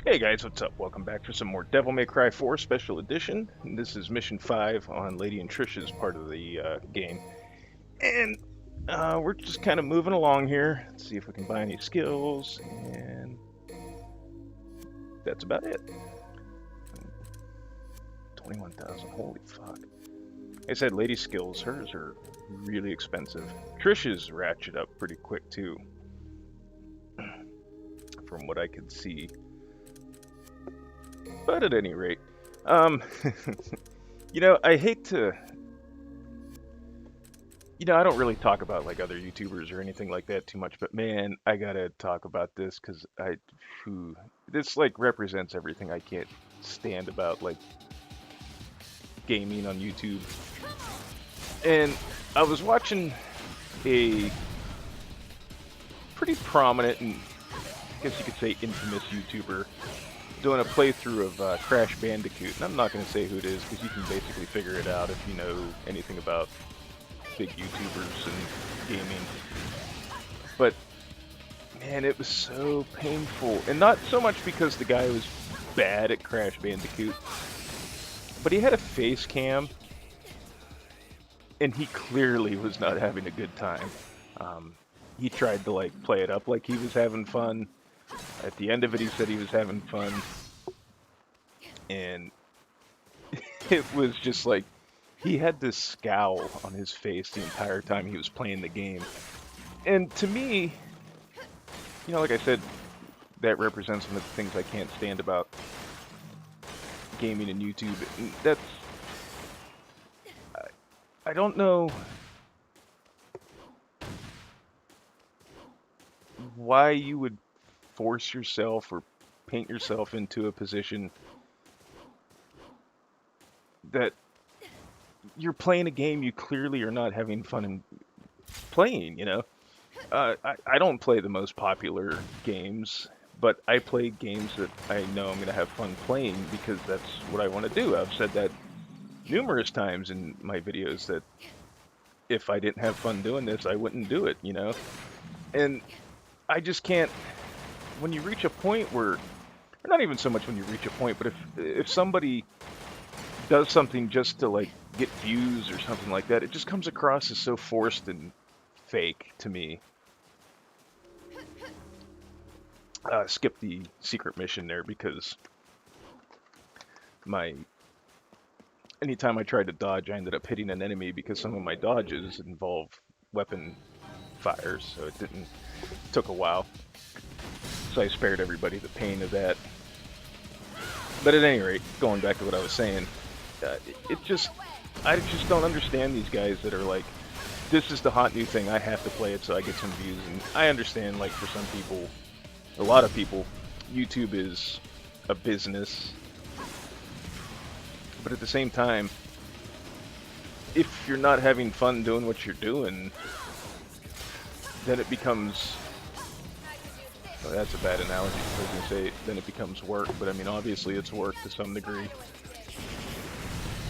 Hey guys, what's up? Welcome back for some more Devil May Cry 4 Special Edition. This is Mission 5 on Lady and Trish's part of the game. And we're just kind of moving along here. Let's see if we can buy any skills. And that's about it. 21,000, holy fuck. Like I said, lady skills, hers are really expensive. Trish's ratchet up pretty quick too, from what I could see. But at any rate, um, I hate to, I don't really talk about like other YouTubers or anything like that too much, but man, I gotta talk about this because this like represents everything I can't stand about like gaming on YouTube. And I was watching a pretty prominent and I guess you could say infamous YouTuber doing a playthrough of Crash Bandicoot, and I'm not going to say who it is because you can basically figure it out if you know anything about big YouTubers and gaming. But man, it was so painful, and not so much because the guy was bad at Crash Bandicoot, but he had a face cam, and he clearly was not having a good time. He tried to like play it up like he was having fun. At the end of it, he said he was having fun, and it was just like he had this scowl on his face the entire time he was playing the game. And to me, like I said, that represents some of the things I can't stand about gaming and YouTube. And I don't know why you would force yourself or paint yourself into a position that you're playing a game you clearly are not having fun in playing, I don't play the most popular games, but I play games that I know I'm going to have fun playing because that's what I want to do. I've said that numerous times in my videos that if I didn't have fun doing this, I wouldn't do it, And I just can't, when you reach a point where, or not even so much when you reach a point, but if somebody does something just to like get views or something like that, it just comes across as so forced and fake to me. Skip the secret mission there because anytime I tried to dodge, I ended up hitting an enemy because some of my dodges involve weapon fires, so it took a while. So I spared everybody the pain of that. But at any rate, going back to what I was saying, I just don't understand these guys that are like, this is the hot new thing, I have to play it so I get some views. And I understand, like, for some people, a lot of people, YouTube is a business. But at the same time, if you're not having fun doing what you're doing, then it becomes, well, that's a bad analogy. I was going to say, then it becomes work. But I mean, obviously it's work to some degree.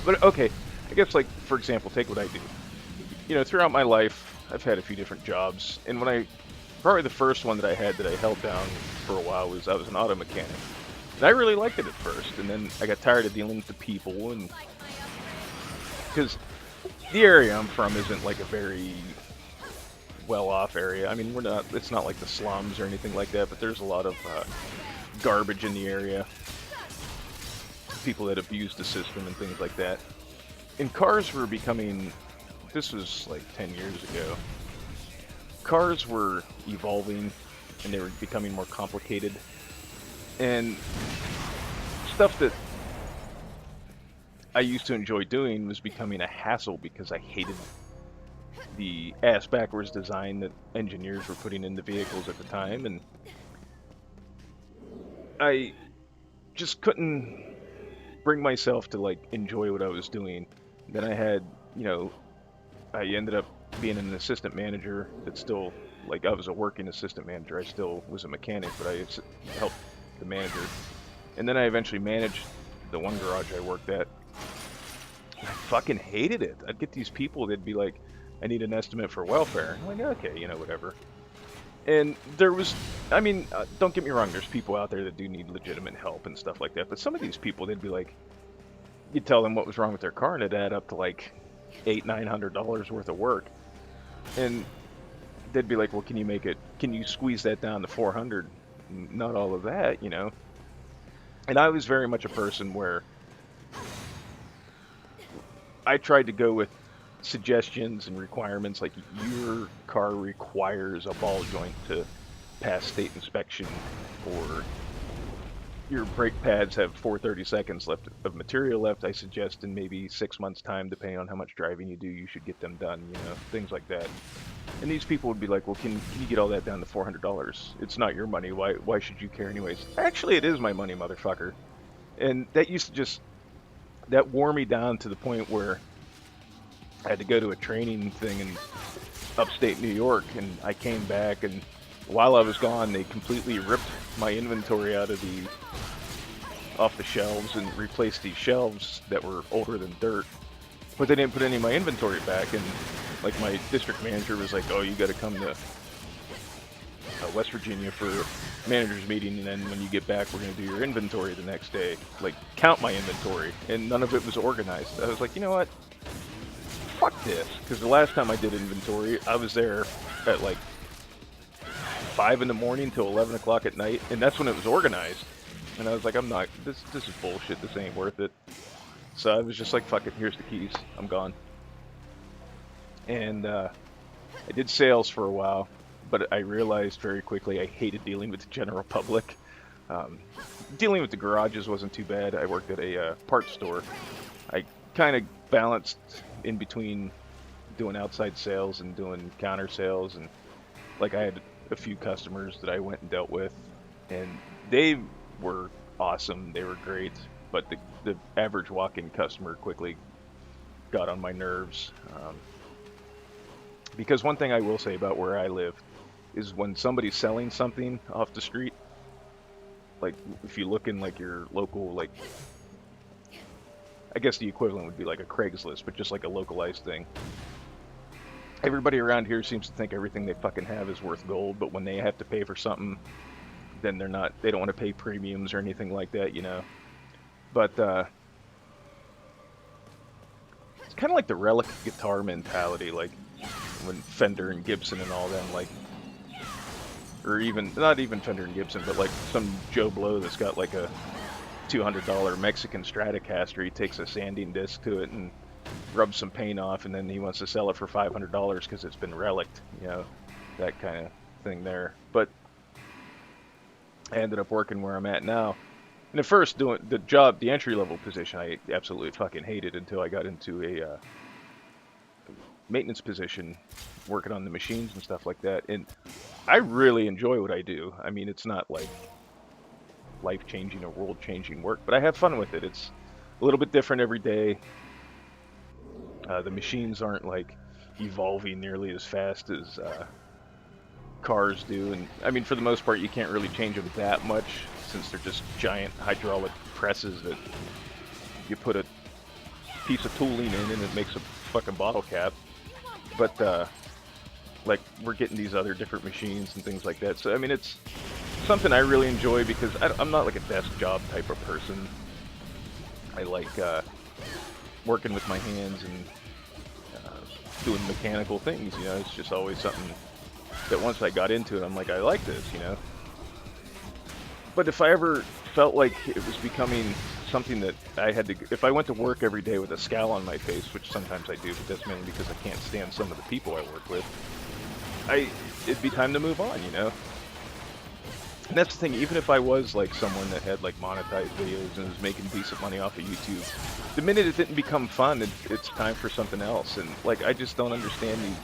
But okay, I guess, like, for example, take what I do. Throughout my life, I've had a few different jobs. And probably the first one that I had that I held down for a while was I was an auto mechanic. And I really liked it at first. And then I got tired of dealing with the people. And because the area I'm from isn't like a very well-off area. I mean, it's not like the slums or anything like that, but there's a lot of garbage in the area. People that abuse the system and things like that. And cars were becoming, this was like 10 years ago, cars were evolving and they were becoming more complicated. And stuff that I used to enjoy doing was becoming a hassle because I hated the ass-backwards design that engineers were putting in the vehicles at the time, and I just couldn't bring myself to like enjoy what I was doing. Then I had, I ended up being an assistant manager that still, like, I was a working assistant manager. I still was a mechanic, but I helped the manager. And then I eventually managed the one garage I worked at. I fucking hated it. I'd get these people that'd be like, I need an estimate for welfare. I'm like, okay, whatever. And there was I mean, don't get me wrong. There's people out there that do need legitimate help and stuff like that. But some of these people, they'd be like, you'd tell them what was wrong with their car, and it'd add up to like $800-900 worth of work, and they'd be like, well, can you make it? Can you squeeze that down to 400? Not all of that, you know. And I was very much a person where I tried to go with suggestions and requirements, like your car requires a ball joint to pass state inspection, or your brake pads have 430 seconds left of material left. I suggest in maybe 6 months time, depending on how much driving you do, you should get them done, you know, things like that. And these people would be like, well, can you get all that down to $400? It's not your money. Why should you care anyways? Actually, it is my money, motherfucker. And that used to just, that wore me down to the point where I had to go to a training thing in upstate New York, and I came back, and while I was gone, they completely ripped my inventory off the shelves and replaced these shelves that were older than dirt. But they didn't put any of my inventory back, and like my district manager was like, oh, you got to come to West Virginia for manager's meeting, and then when you get back, we're going to do your inventory the next day. Like, count my inventory, and none of it was organized. I was like, you know what? Fuck this, because the last time I did inventory, I was there at like 5 in the morning till 11 o'clock at night, and that's when it was organized. And I was like, I'm not, this is bullshit, this ain't worth it. So I was just like, fuck it, here's the keys, I'm gone. And I did sales for a while, but I realized very quickly I hated dealing with the general public. Dealing with the garages wasn't too bad. I worked at a parts store. I kind of balanced in between doing outside sales and doing counter sales, and like I had a few customers that I went and dealt with, and they were awesome, they were great, but the average walk-in customer quickly got on my nerves. Because one thing I will say about where I live is when somebody's selling something off the street, like if you look in like your local, like, I guess the equivalent would be like a Craigslist, but just like a localized thing. Everybody around here seems to think everything they fucking have is worth gold, but when they have to pay for something, then they don't want to pay premiums or anything like that, you know. But it's kind of like the relic guitar mentality, like when Fender and Gibson and all them, like, or even, not even Fender and Gibson, but like some Joe Blow that's got like a $200 Mexican Stratocaster, he takes a sanding disc to it and rubs some paint off, and then he wants to sell it for $500 because it's been relicked, you know, that kind of thing there. But I ended up working where I'm at now. And at first, doing the job, the entry-level position, I absolutely fucking hated until I got into a maintenance position, working on the machines and stuff like that. And I really enjoy what I do. I mean, it's not like life-changing or world-changing work, but I have fun with it. It's a little bit different every day. The machines aren't like evolving nearly as fast as cars do, and I mean, for the most part, you can't really change them that much since they're just giant hydraulic presses that you put a piece of tooling in and it makes a fucking bottle cap. But like, we're getting these other different machines and things like that. So I mean, it's something I really enjoy because I'm not like a desk job type of person. I like working with my hands and doing mechanical things, you know. It's just always something that once I got into it, I'm like, I like this, you know. But if I ever felt like it was becoming something that I had to, if I went to work every day with a scowl on my face, which sometimes I do, but that's mainly because I can't stand some of the people I work with, it'd be time to move on, you know. And that's the thing, even if I was like someone that had like monetized videos and was making decent money off of YouTube, the minute it didn't become fun, it's time for something else. And like, I just don't understand these,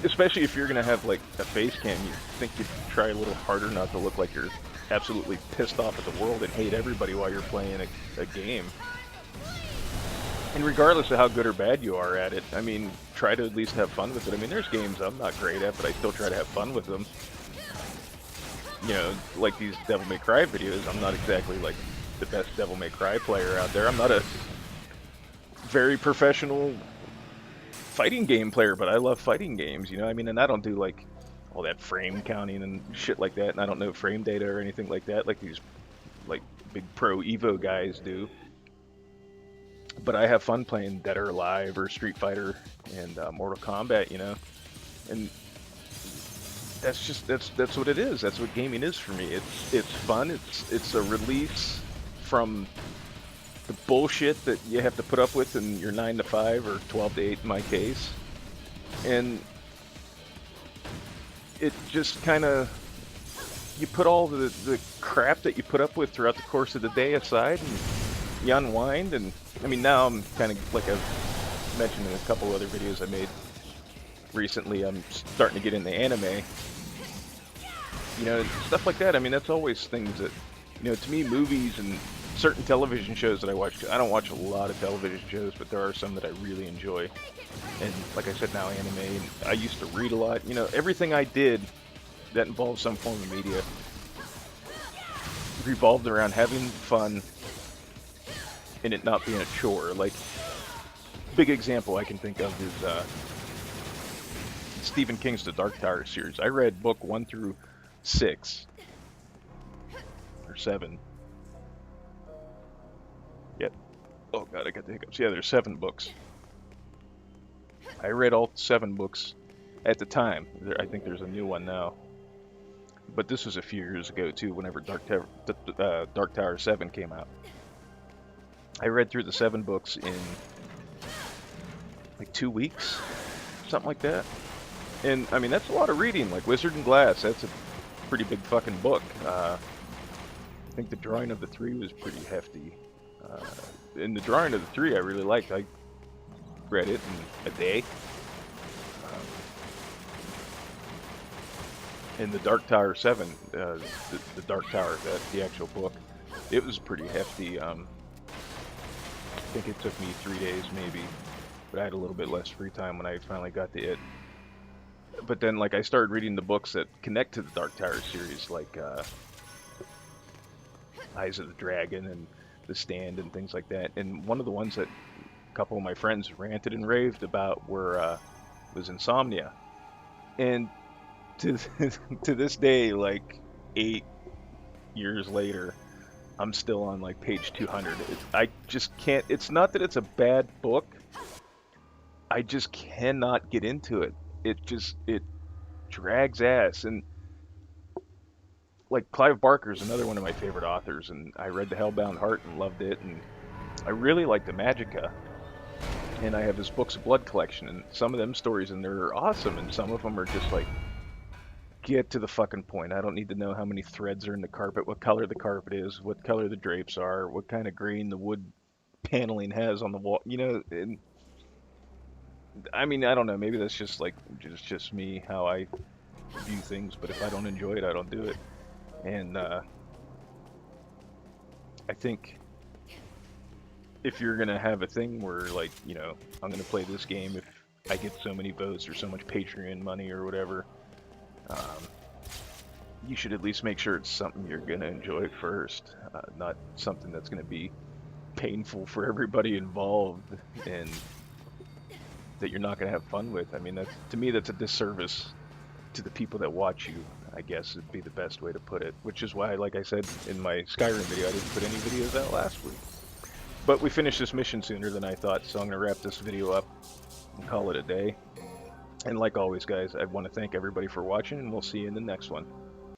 especially if you're gonna have like a face cam, you think you'd try a little harder not to look like you're absolutely pissed off at the world and hate everybody while you're playing a game. And regardless of how good or bad you are at it, I mean, try to at least have fun with it. I mean, there's games I'm not great at, but I still try to have fun with them. You know, like these Devil May Cry videos, I'm not exactly like the best Devil May Cry player out there. I'm not a very professional fighting game player, but I love fighting games, you know. I mean, and I don't do like all that frame counting and shit like that, and I don't know frame data or anything like that, like these like big pro Evo guys do. But I have fun playing Dead or Alive or Street Fighter and Mortal Kombat, you know, and that's what it is. That's what gaming is for me. It's fun. It's a release from the bullshit that you have to put up with in your 9 to 5 or 12 to 8 in my case, and it just kind of, you put all the crap that you put up with throughout the course of the day aside, and you unwind. And I mean, now I'm kind of, like I've mentioned in a couple other videos I made recently, I'm starting to get into anime, you know, stuff like that. I mean, that's always things that, you know, to me, movies and certain television shows that I watch, I don't watch a lot of television shows, but there are some that I really enjoy. And like I said, now anime, and I used to read a lot, you know, everything I did that involved some form of media revolved around having fun and it not being a chore. Like, big example I can think of is Stephen King's The Dark Tower series. I read book 1 through 6 or 7. Yep. Oh god, I got the hiccups. Yeah, there's 7 books. I read all 7 books at the time. I think there's a new one now. But this was a few years ago too, whenever Dark Tower 7 came out. I read through the 7 books in like 2 weeks, something like that. And I mean, that's a lot of reading. Like Wizard and Glass, that's a pretty big fucking book. I think the drawing of the 3 was pretty hefty. And the drawing of the 3 I really liked. I read it in a day. In the Dark Tower 7, the Dark Tower, the actual book, it was pretty hefty. I think it took me 3 days maybe, but I had a little bit less free time when I finally got to it. But then, like, I started reading the books that connect to the Dark Tower series, like Eyes of the Dragon and The Stand and things like that. And one of the ones that a couple of my friends ranted and raved about was Insomnia. And to this day, like 8 years later, I'm still on like page 200. I just can't. It's not that it's a bad book. I just cannot get into it. It drags ass. And like Clive Barker's another one of my favorite authors, and I read The Hellbound Heart and loved it, and I really like the Magica. And I have his Books of Blood collection, and some of them stories in there are awesome, and some of them are just like, get to the fucking point. I don't need to know how many threads are in the carpet, what color the carpet is, what color the drapes are, what kind of green the wood paneling has on the wall. You know, and I mean, I don't know. Maybe that's just like just me, how I view things. But if I don't enjoy it, I don't do it. And I think if you're gonna have a thing where, like, you know, I'm gonna play this game if I get so many votes or so much Patreon money or whatever, you should at least make sure it's something you're gonna enjoy first, not something that's gonna be painful for everybody involved and that you're not gonna have fun with. I mean, that's, to me, that's a disservice to the people that watch you, I guess would be the best way to put it. Which is why, like I said in my Skyrim video, I didn't put any videos out last week. But we finished this mission sooner than I thought, so I'm gonna wrap this video up and call it a day. And like always, guys, I want to thank everybody for watching, and we'll see you in the next one.